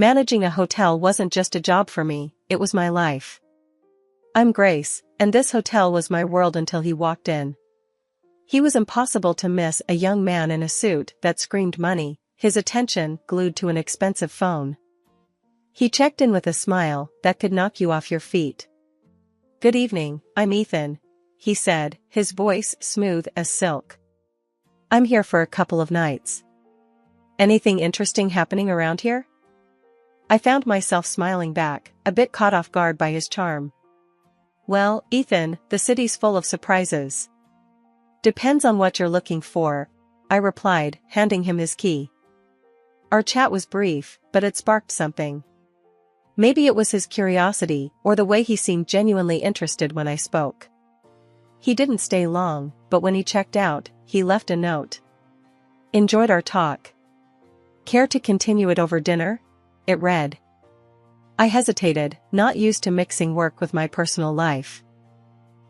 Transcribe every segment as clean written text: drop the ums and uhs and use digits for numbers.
Managing a hotel wasn't just a job for me, it was my life. I'm Grace, and this hotel was my world until he walked in. He was impossible to miss, a young man in a suit that screamed money, his attention glued to an expensive phone. He checked in with a smile that could knock you off your feet. "Good evening, I'm Ethan," he said, his voice smooth as silk. "I'm here for a couple of nights. Anything interesting happening around here?" I found myself smiling back, a bit caught off guard by his charm. "Well, Ethan, the city's full of surprises." "Depends on what you're looking for," I replied, handing him his key. Our chat was brief, but it sparked something. Maybe it was his curiosity, or the way he seemed genuinely interested when I spoke. He didn't stay long, but when he checked out, he left a note. "Enjoyed our talk. Care to continue it over dinner?" It read. I hesitated, not used to mixing work with my personal life.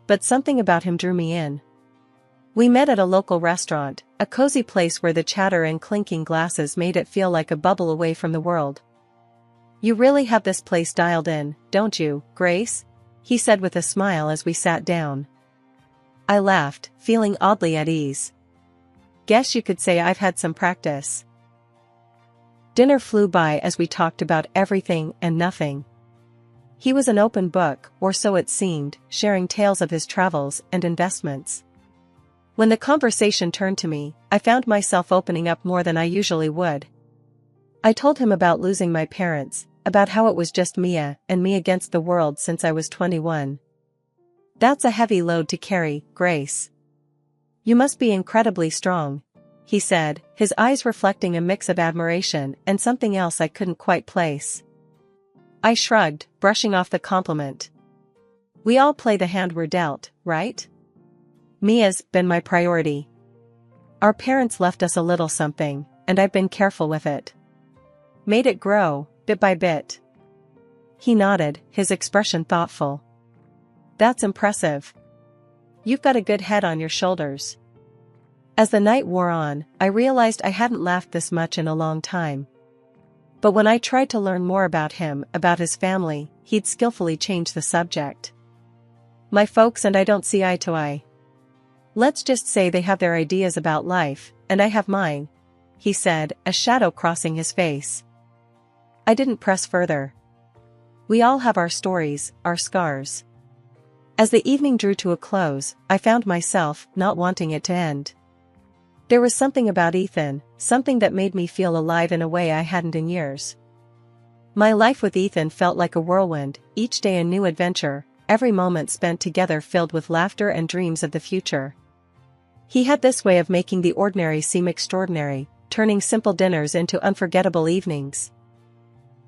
But something about him drew me in. We met at a local restaurant, a cozy place where the chatter and clinking glasses made it feel like a bubble away from the world. "You really have this place dialed in, don't you, Grace?" he said with a smile as we sat down. I laughed, feeling oddly at ease. "Guess you could say I've had some practice." Dinner flew by as we talked about everything and nothing. He was an open book, or so it seemed, sharing tales of his travels and investments. When the conversation turned to me, I found myself opening up more than I usually would. I told him about losing my parents, about how it was just Mia and me against the world since I was 21. "That's a heavy load to carry, Grace. You must be incredibly strong," he said, his eyes reflecting a mix of admiration and something else I couldn't quite place. I shrugged, brushing off the compliment. "We all play the hand we're dealt, right? Mia's been my priority. Our parents left us a little something, and I've been careful with it. Made it grow, bit by bit." He nodded, his expression thoughtful. "That's impressive. You've got a good head on your shoulders." As the night wore on, I realized I hadn't laughed this much in a long time. But when I tried to learn more about him, about his family, he'd skillfully change the subject. "My folks and I don't see eye to eye. Let's just say they have their ideas about life, and I have mine," he said, a shadow crossing his face. I didn't press further. We all have our stories, our scars. As the evening drew to a close, I found myself not wanting it to end. There was something about Ethan, something that made me feel alive in a way I hadn't in years. My life with Ethan felt like a whirlwind, each day a new adventure, every moment spent together filled with laughter and dreams of the future. He had this way of making the ordinary seem extraordinary, turning simple dinners into unforgettable evenings.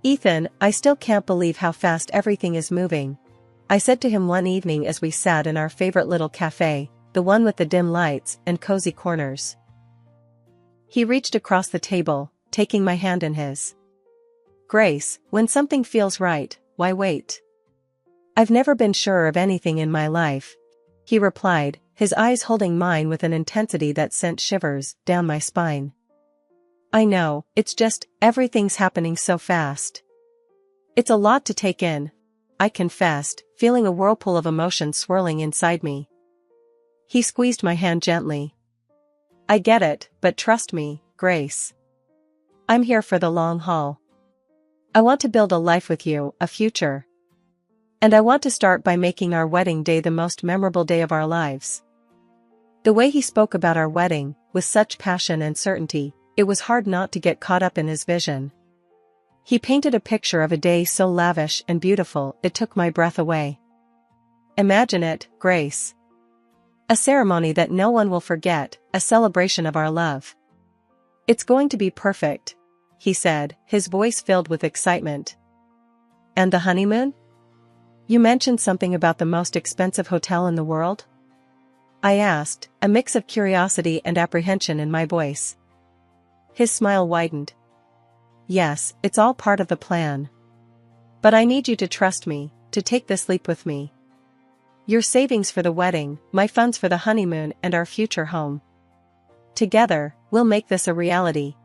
"Ethan, I still can't believe how fast everything is moving," I said to him one evening as we sat in our favorite little cafe, the one with the dim lights and cozy corners. He reached across the table, taking my hand in his. "Grace, when something feels right, why wait? I've never been surer of anything in my life," he replied, his eyes holding mine with an intensity that sent shivers down my spine. "I know, it's just, everything's happening so fast. It's a lot to take in," I confessed, feeling a whirlpool of emotion swirling inside me. He squeezed my hand gently. "I get it, but trust me, Grace. I'm here for the long haul. I want to build a life with you, a future. And I want to start by making our wedding day the most memorable day of our lives." The way he spoke about our wedding, with such passion and certainty, it was hard not to get caught up in his vision. He painted a picture of a day so lavish and beautiful it took my breath away. "Imagine it, Grace. A ceremony that no one will forget, a celebration of our love. It's going to be perfect," he said, his voice filled with excitement. "And the honeymoon? You mentioned something about the most expensive hotel in the world?" I asked, a mix of curiosity and apprehension in my voice. His smile widened. "Yes, it's all part of the plan. But I need you to trust me, to take this leap with me. Your savings for the wedding, my funds for the honeymoon and our future home. Together, we'll make this a reality."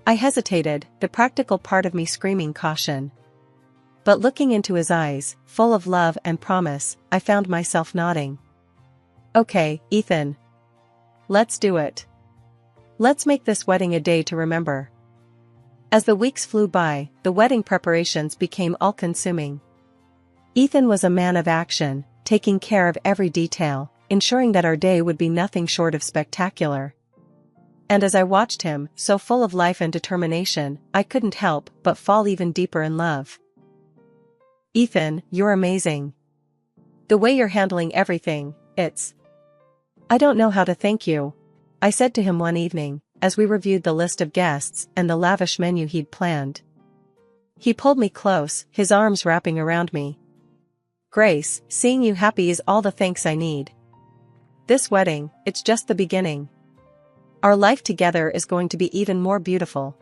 I hesitated, the practical part of me screaming caution. But looking into his eyes, full of love and promise, I found myself nodding. Okay, Ethan. Let's do it. Let's make this wedding a day to remember. As the weeks flew by, the wedding preparations became all-consuming. Ethan was a man of action, taking care of every detail, ensuring that our day would be nothing short of spectacular. And as I watched him, so full of life and determination, I couldn't help but fall even deeper in love. Ethan, you're amazing. The way you're handling everything, I don't know how to thank you, I said to him one evening, as we reviewed the list of guests and the lavish menu he'd planned. He pulled me close, his arms wrapping around me. Grace, seeing you happy is all the thanks I need. This wedding, it's just the beginning. Our life together is going to be even more beautiful.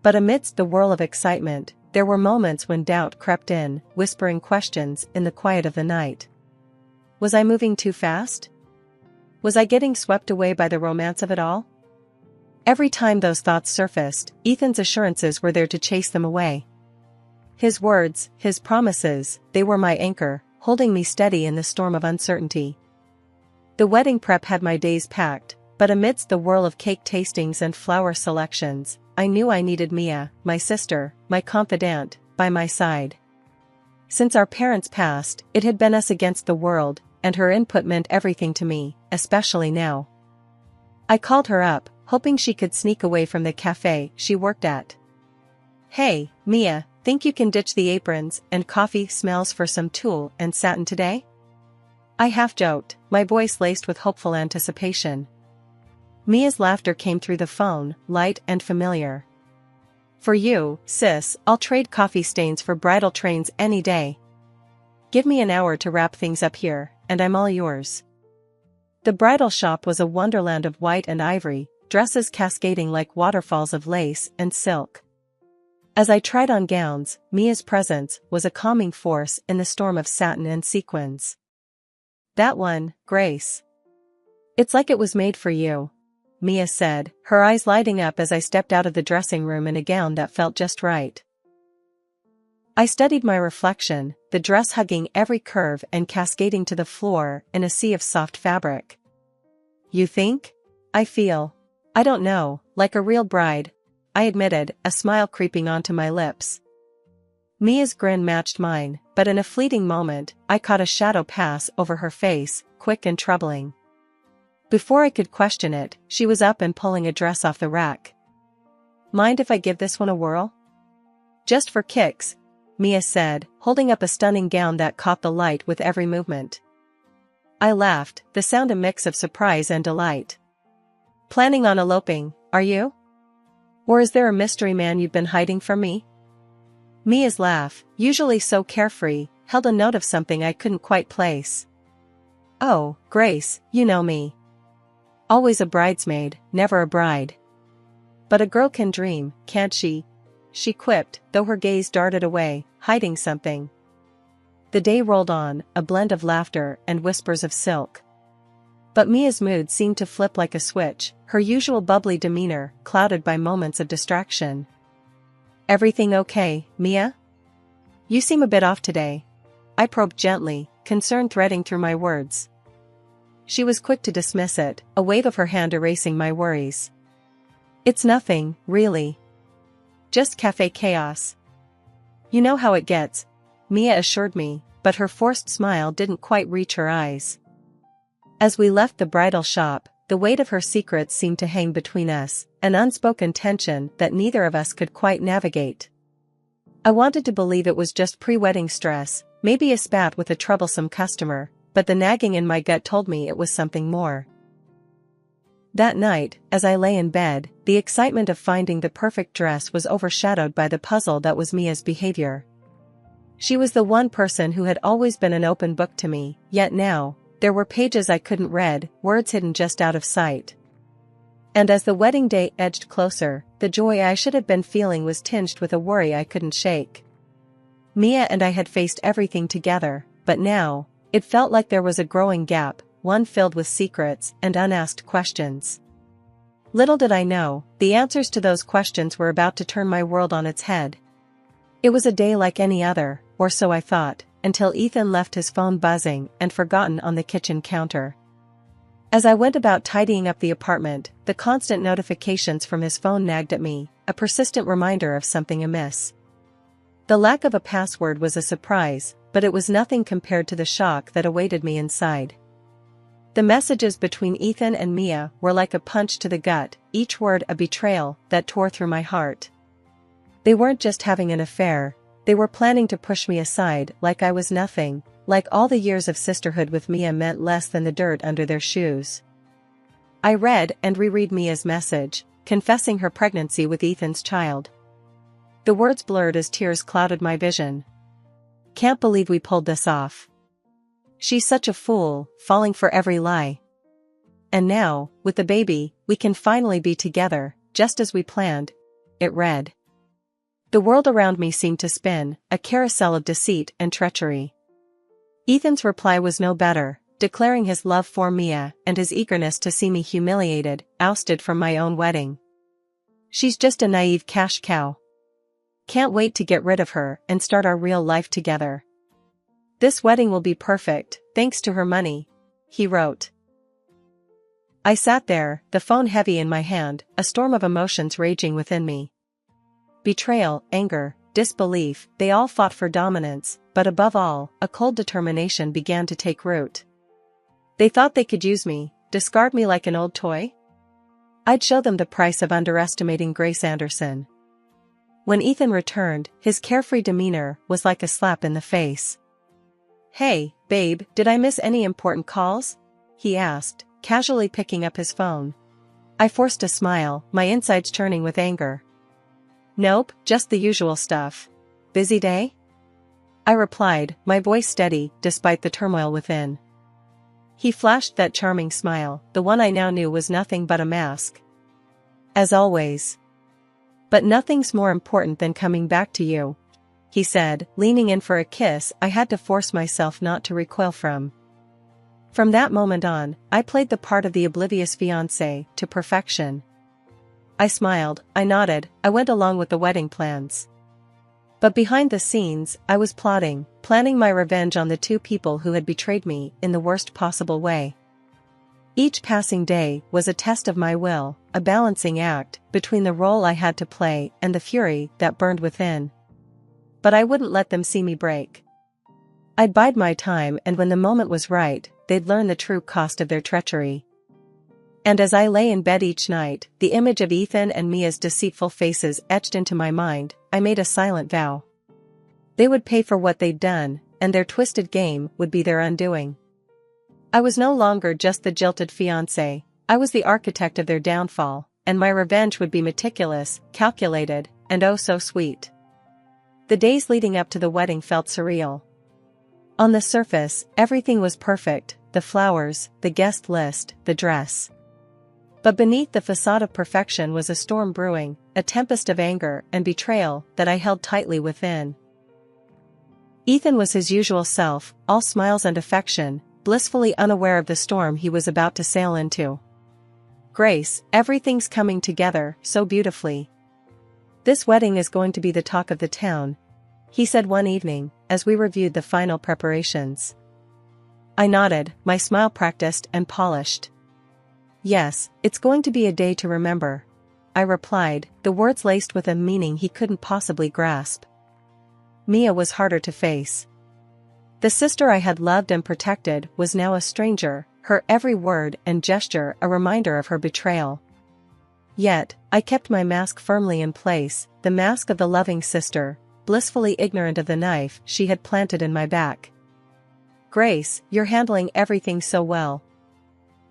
But amidst the whirl of excitement, there were moments when doubt crept in, whispering questions in the quiet of the night. Was I moving too fast? Was I getting swept away by the romance of it all? Every time those thoughts surfaced, Ethan's assurances were there to chase them away. His words, his promises, they were my anchor, holding me steady in the storm of uncertainty. The wedding prep had my days packed, but amidst the whirl of cake tastings and flower selections, I knew I needed Mia, my sister, my confidant, by my side. Since our parents passed, it had been us against the world, and her input meant everything to me, especially now. I called her up, hoping she could sneak away from the cafe she worked at. Hey, Mia, think you can ditch the aprons and coffee smells for some tulle and satin today? I half joked, my voice laced with hopeful anticipation. Mia's laughter came through the phone, light and familiar. For you, sis, I'll trade coffee stains for bridal trains any day. Give me an hour to wrap things up here, and I'm all yours. The bridal shop was a wonderland of white and ivory, dresses cascading like waterfalls of lace and silk. As I tried on gowns, Mia's presence was a calming force in the storm of satin and sequins. That one, Grace. It's like it was made for you, Mia said, her eyes lighting up as I stepped out of the dressing room in a gown that felt just right. I studied my reflection, the dress hugging every curve and cascading to the floor in a sea of soft fabric. You think? I feel. I don't know, like a real bride, I admitted, a smile creeping onto my lips. Mia's grin matched mine, but in a fleeting moment, I caught a shadow pass over her face, quick and troubling. Before I could question it, she was up and pulling a dress off the rack. Mind if I give this one a whirl? Just for kicks, Mia said, holding up a stunning gown that caught the light with every movement. I laughed, the sound a mix of surprise and delight. Planning on eloping, are you? Or is there a mystery man you've been hiding from me? Mia's laugh, usually so carefree, held a note of something I couldn't quite place. Oh, Grace, you know me. Always a bridesmaid, never a bride. But a girl can dream, can't she? She quipped, though her gaze darted away, hiding something. The day rolled on, a blend of laughter and whispers of silk. But Mia's mood seemed to flip like a switch, her usual bubbly demeanor clouded by moments of distraction. Everything okay, Mia? You seem a bit off today. I probed gently, concern threading through my words. She was quick to dismiss it, a wave of her hand erasing my worries. It's nothing, really. Just cafe chaos. You know how it gets, Mia assured me, but her forced smile didn't quite reach her eyes. As we left the bridal shop, the weight of her secrets seemed to hang between us, an unspoken tension that neither of us could quite navigate. I wanted to believe it was just pre-wedding stress, maybe a spat with a troublesome customer, but the nagging in my gut told me it was something more. That night, as I lay in bed, the excitement of finding the perfect dress was overshadowed by the puzzle that was Mia's behavior. She was the one person who had always been an open book to me, yet now, there were pages I couldn't read, words hidden just out of sight. And as the wedding day edged closer, the joy I should have been feeling was tinged with a worry I couldn't shake. Mia and I had faced everything together, but now, it felt like there was a growing gap, one filled with secrets and unasked questions. Little did I know, the answers to those questions were about to turn my world on its head. It was a day like any other, or so I thought, until Ethan left his phone buzzing and forgotten on the kitchen counter. As I went about tidying up the apartment, the constant notifications from his phone nagged at me, a persistent reminder of something amiss. The lack of a password was a surprise, but it was nothing compared to the shock that awaited me inside. The messages between Ethan and Mia were like a punch to the gut, each word a betrayal that tore through my heart. They weren't just having an affair, they were planning to push me aside like I was nothing, like all the years of sisterhood with Mia meant less than the dirt under their shoes. I read and reread Mia's message, confessing her pregnancy with Ethan's child. The words blurred as tears clouded my vision. Can't believe we pulled this off. She's such a fool, falling for every lie. And now, with the baby, we can finally be together, just as we planned, it read. The world around me seemed to spin, a carousel of deceit and treachery. Ethan's reply was no better, declaring his love for Mia and his eagerness to see me humiliated, ousted from my own wedding. She's just a naive cash cow. Can't wait to get rid of her and start our real life together. This wedding will be perfect, thanks to her money, he wrote. I sat there, the phone heavy in my hand, a storm of emotions raging within me. Betrayal, anger, disbelief, they all fought for dominance, but above all, a cold determination began to take root. They thought they could use me, discard me like an old toy? I'd show them the price of underestimating Grace Anderson. When Ethan returned, his carefree demeanor was like a slap in the face. Hey, babe, did I miss any important calls? He asked, casually picking up his phone. I forced a smile, my insides churning with anger. Nope, just the usual stuff. Busy day? I replied, my voice steady, despite the turmoil within. He flashed that charming smile, the one I now knew was nothing but a mask. As always. But nothing's more important than coming back to you, he said, leaning in for a kiss I had to force myself not to recoil from. From that moment on, I played the part of the oblivious fiancé to perfection. I smiled, I nodded, I went along with the wedding plans. But behind the scenes, I was planning my revenge on the two people who had betrayed me in the worst possible way. Each passing day was a test of my will, a balancing act between the role I had to play and the fury that burned within. But I wouldn't let them see me break. I'd bide my time, and when the moment was right, they'd learn the true cost of their treachery. And as I lay in bed each night, the image of Ethan and Mia's deceitful faces etched into my mind, I made a silent vow. They would pay for what they'd done, and their twisted game would be their undoing. I was no longer just the jilted fiancé, I was the architect of their downfall, and my revenge would be meticulous, calculated, and oh so sweet. The days leading up to the wedding felt surreal. On the surface, everything was perfect, the flowers, the guest list, the dress. But beneath the facade of perfection was a storm brewing, a tempest of anger and betrayal that I held tightly within. Ethan was his usual self, all smiles and affection, blissfully unaware of the storm he was about to sail into. Grace, everything's coming together so beautifully. This wedding is going to be the talk of the town, he said one evening, as we reviewed the final preparations. I nodded, my smile practiced and polished. Yes, it's going to be a day to remember, I replied, the words laced with a meaning he couldn't possibly grasp. Mia was harder to face. The sister I had loved and protected was now a stranger, her every word and gesture a reminder of her betrayal. Yet, I kept my mask firmly in place, the mask of the loving sister, blissfully ignorant of the knife she had planted in my back. Grace, you're handling everything so well.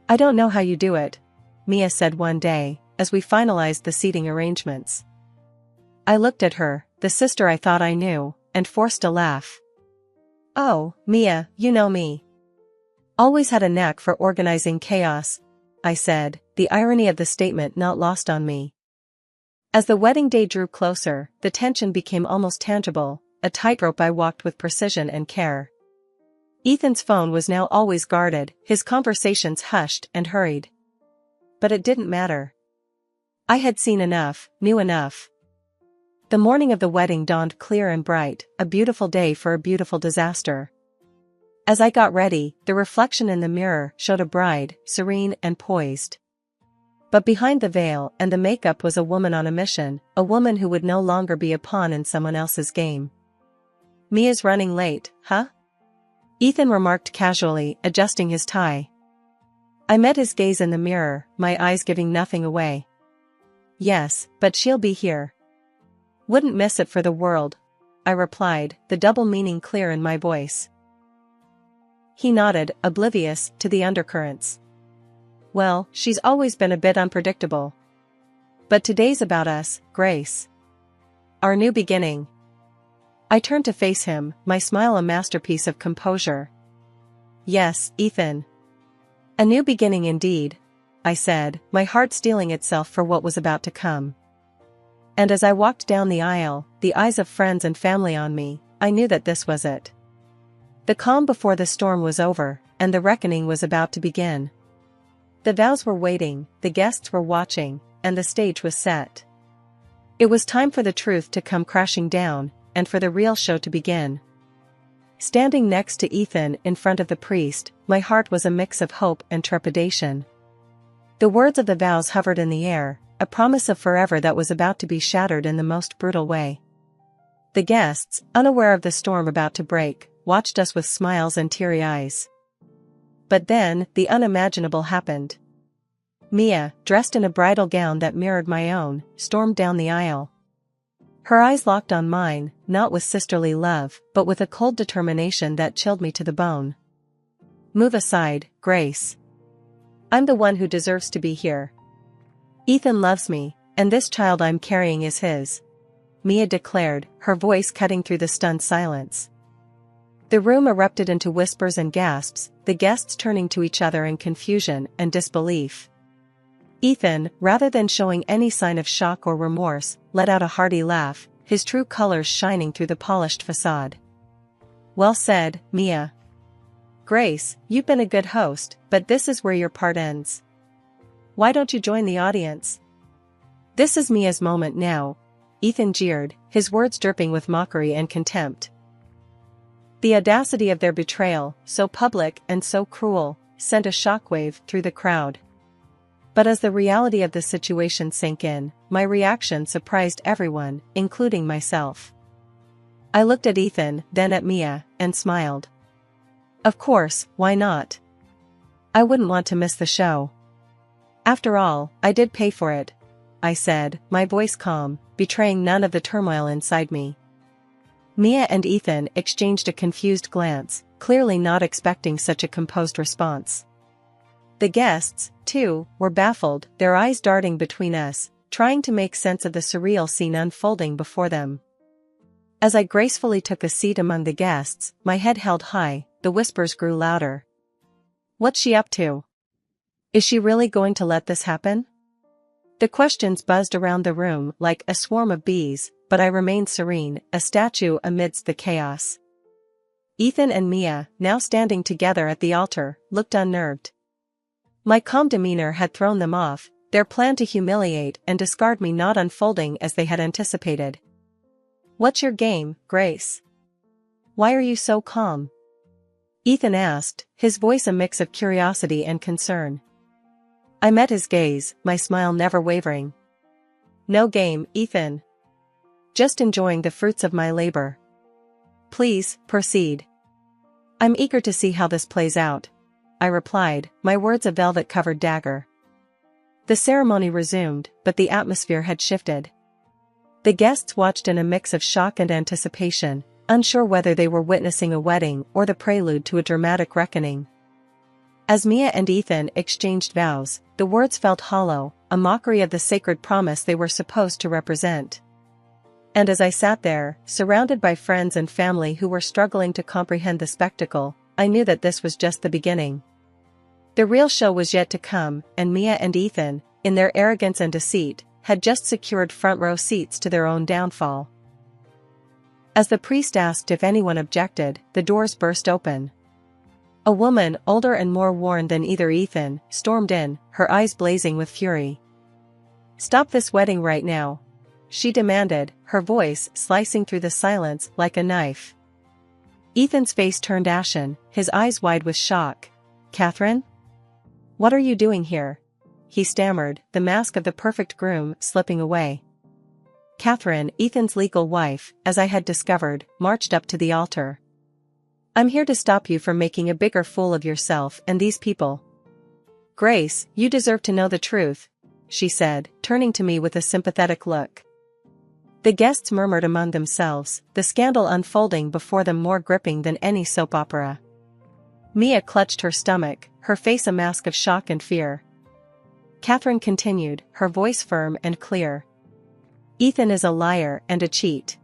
I don't know how you do it, Mia said one day, as we finalized the seating arrangements. I looked at her, the sister I thought I knew, and forced a laugh. Oh, Mia, you know me. Always had a knack for organizing chaos, I said, the irony of the statement not lost on me. As the wedding day drew closer, the tension became almost tangible, a tightrope I walked with precision and care. Ethan's phone was now always guarded, his conversations hushed and hurried. But it didn't matter. I had seen enough, knew enough. The morning of the wedding dawned clear and bright, a beautiful day for a beautiful disaster. As I got ready, the reflection in the mirror showed a bride, serene and poised. But behind the veil and the makeup was a woman on a mission, a woman who would no longer be a pawn in someone else's game. "Mia's running late, huh?" Ethan remarked casually, adjusting his tie. I met his gaze in the mirror, my eyes giving nothing away. "Yes, but she'll be here. Wouldn't miss it for the world," I replied, the double meaning clear in my voice. He nodded, oblivious to the undercurrents. "Well, she's always been a bit unpredictable. But today's about us, Grace. Our new beginning." I turned to face him, my smile a masterpiece of composure. "Yes, Ethan. A new beginning indeed," I said, my heart steeling itself for what was about to come. And as I walked down the aisle, the eyes of friends and family on me, I knew that this was it. The calm before the storm was over, and the reckoning was about to begin. The vows were waiting, the guests were watching, and the stage was set. It was time for the truth to come crashing down, and for the real show to begin. Standing next to Ethan in front of the priest, my heart was a mix of hope and trepidation. The words of the vows hovered in the air, a promise of forever that was about to be shattered in the most brutal way. The guests, unaware of the storm about to break, watched us with smiles and teary eyes. But then, the unimaginable happened. Mia, dressed in a bridal gown that mirrored my own, stormed down the aisle. Her eyes locked on mine, not with sisterly love, but with a cold determination that chilled me to the bone. "Move aside, Grace. I'm the one who deserves to be here. Ethan loves me, and this child I'm carrying is his," Mia declared, her voice cutting through the stunned silence. The room erupted into whispers and gasps, the guests turning to each other in confusion and disbelief. Ethan, rather than showing any sign of shock or remorse, let out a hearty laugh, his true colors shining through the polished facade. "Well said, Mia. Grace, you've been a good host, but this is where your part ends. Why don't you join the audience? This is Mia's moment now," Ethan jeered, his words dripping with mockery and contempt. The audacity of their betrayal, so public and so cruel, sent a shockwave through the crowd. But as the reality of the situation sank in, my reaction surprised everyone, including myself. I looked at Ethan, then at Mia, and smiled. Of course, why not? I wouldn't want to miss the show. After all, I did pay for it, I said, my voice calm, betraying none of the turmoil inside me. Mia and Ethan exchanged a confused glance, clearly not expecting such a composed response. The guests, too, were baffled, their eyes darting between us, trying to make sense of the surreal scene unfolding before them. As I gracefully took a seat among the guests, my head held high, the whispers grew louder. What's she up to? Is she really going to let this happen? The questions buzzed around the room like a swarm of bees, but I remained serene, a statue amidst the chaos. Ethan and Mia, now standing together at the altar, looked unnerved. My calm demeanor had thrown them off, their plan to humiliate and discard me not unfolding as they had anticipated. What's your game, Grace? Why are you so calm? Ethan asked, his voice a mix of curiosity and concern. I met his gaze, my smile never wavering. No game, Ethan. Just enjoying the fruits of my labor. Please, proceed. I'm eager to see how this plays out, I replied, my words a velvet-covered dagger. The ceremony resumed, but the atmosphere had shifted. The guests watched in a mix of shock and anticipation, unsure whether they were witnessing a wedding or the prelude to a dramatic reckoning. As Mia and Ethan exchanged vows, the words felt hollow, a mockery of the sacred promise they were supposed to represent. And as I sat there, surrounded by friends and family who were struggling to comprehend the spectacle, I knew that this was just the beginning. The real show was yet to come, and Mia and Ethan, in their arrogance and deceit, had just secured front-row seats to their own downfall. As the priest asked if anyone objected, the doors burst open. A woman, older and more worn than either Ethan, stormed in, her eyes blazing with fury. Stop this wedding right now, she demanded, her voice slicing through the silence like a knife. Ethan's face turned ashen, his eyes wide with shock. Catherine? What are you doing here? He stammered, the mask of the perfect groom slipping away. Catherine, Ethan's legal wife, as I had discovered, marched up to the altar. I'm here to stop you from making a bigger fool of yourself and these people. Grace, you deserve to know the truth, she said, turning to me with a sympathetic look. The guests murmured among themselves, the scandal unfolding before them more gripping than any soap opera. Mia clutched her stomach, her face a mask of shock and fear. Catherine continued, her voice firm and clear. Ethan is a liar and a cheat.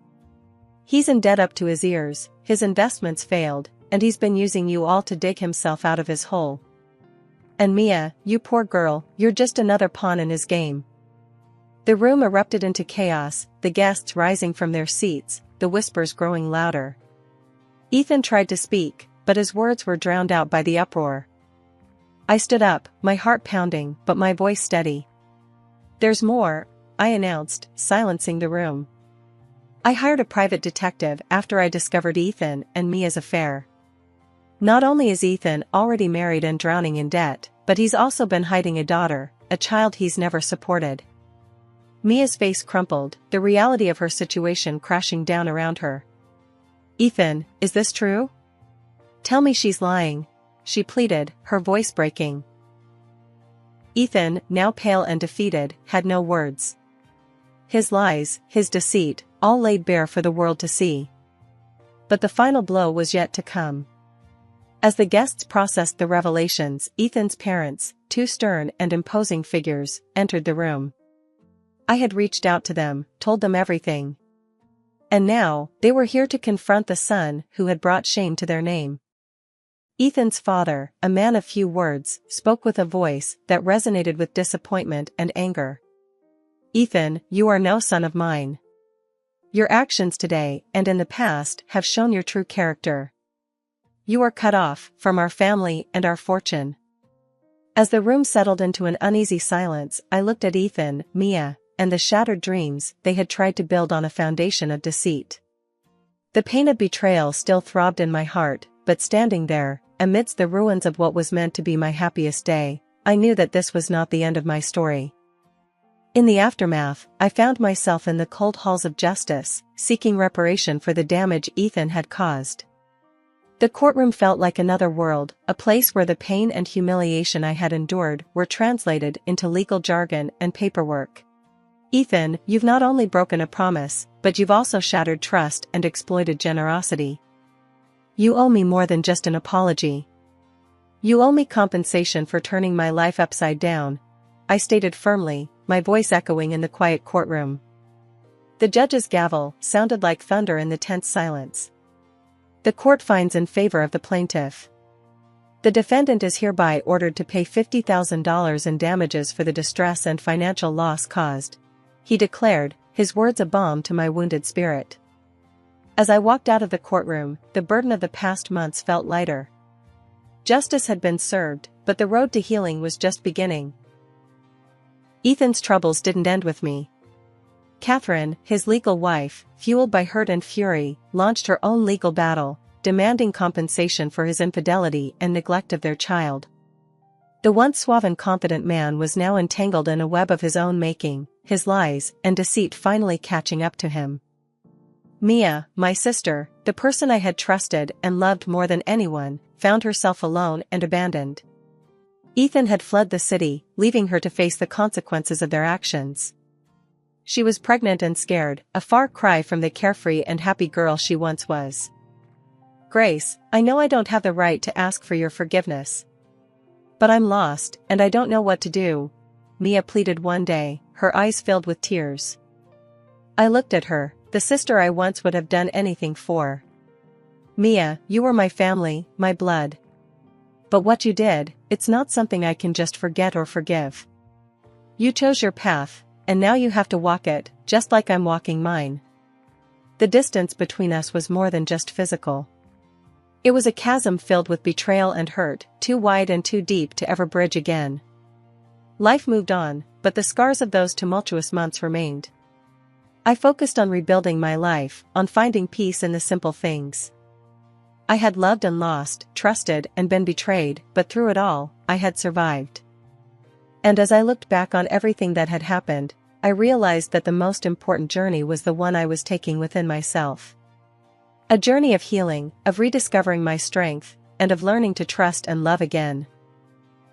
He's in debt up to his ears, his investments failed, and he's been using you all to dig himself out of his hole. And Mia, you poor girl, you're just another pawn in his game. The room erupted into chaos, the guests rising from their seats, the whispers growing louder. Ethan tried to speak, but his words were drowned out by the uproar. I stood up, my heart pounding, but my voice steady. There's more, I announced, silencing the room. I hired a private detective after I discovered Ethan and Mia's affair. Not only is Ethan already married and drowning in debt, but he's also been hiding a daughter, a child he's never supported. Mia's face crumpled, the reality of her situation crashing down around her. Ethan, is this true? Tell me she's lying, she pleaded, her voice breaking. Ethan, now pale and defeated, had no words. His lies, his deceit, all laid bare for the world to see. But the final blow was yet to come. As the guests processed the revelations, Ethan's parents, two stern and imposing figures, entered the room. I had reached out to them, told them everything. And now, they were here to confront the son who had brought shame to their name. Ethan's father, a man of few words, spoke with a voice that resonated with disappointment and anger. Ethan, you are no son of mine. Your actions today and in the past have shown your true character. You are cut off from our family and our fortune. As the room settled into an uneasy silence, I looked at Ethan, Mia, and the shattered dreams they had tried to build on a foundation of deceit. The pain of betrayal still throbbed in my heart, but standing there, amidst the ruins of what was meant to be my happiest day, I knew that this was not the end of my story. In the aftermath, I found myself in the cold halls of justice, seeking reparation for the damage Ethan had caused. The courtroom felt like another world, a place where the pain and humiliation I had endured were translated into legal jargon and paperwork. Ethan, you've not only broken a promise, but you've also shattered trust and exploited generosity. You owe me more than just an apology. You owe me compensation for turning my life upside down, I stated firmly, my voice echoing in the quiet courtroom. The judge's gavel sounded like thunder in the tense silence. The court finds in favor of the plaintiff. The defendant is hereby ordered to pay $50,000 in damages for the distress and financial loss caused, he declared, his words a balm to my wounded spirit. As I walked out of the courtroom, the burden of the past months felt lighter. Justice had been served, but the road to healing was just beginning. Ethan's troubles didn't end with me. Catherine, his legal wife, fueled by hurt and fury, launched her own legal battle, demanding compensation for his infidelity and neglect of their child. The once suave and confident man was now entangled in a web of his own making, his lies and deceit finally catching up to him. Mia, my sister, the person I had trusted and loved more than anyone, found herself alone and abandoned. Ethan had fled the city, leaving her to face the consequences of their actions. She was pregnant and scared, a far cry from the carefree and happy girl she once was. Grace, I know I don't have the right to ask for your forgiveness. But I'm lost, and I don't know what to do, Mia pleaded one day, her eyes filled with tears. I looked at her, the sister I once would have done anything for. Mia, you were my family, my blood. But what you did, it's not something I can just forget or forgive. You chose your path, and now you have to walk it, just like I'm walking mine. The distance between us was more than just physical. It was a chasm filled with betrayal and hurt, too wide and too deep to ever bridge again. Life moved on, but the scars of those tumultuous months remained. I focused on rebuilding my life, on finding peace in the simple things. I had loved and lost, trusted and been betrayed, but through it all, I had survived. And as I looked back on everything that had happened, I realized that the most important journey was the one I was taking within myself. A journey of healing, of rediscovering my strength, and of learning to trust and love again.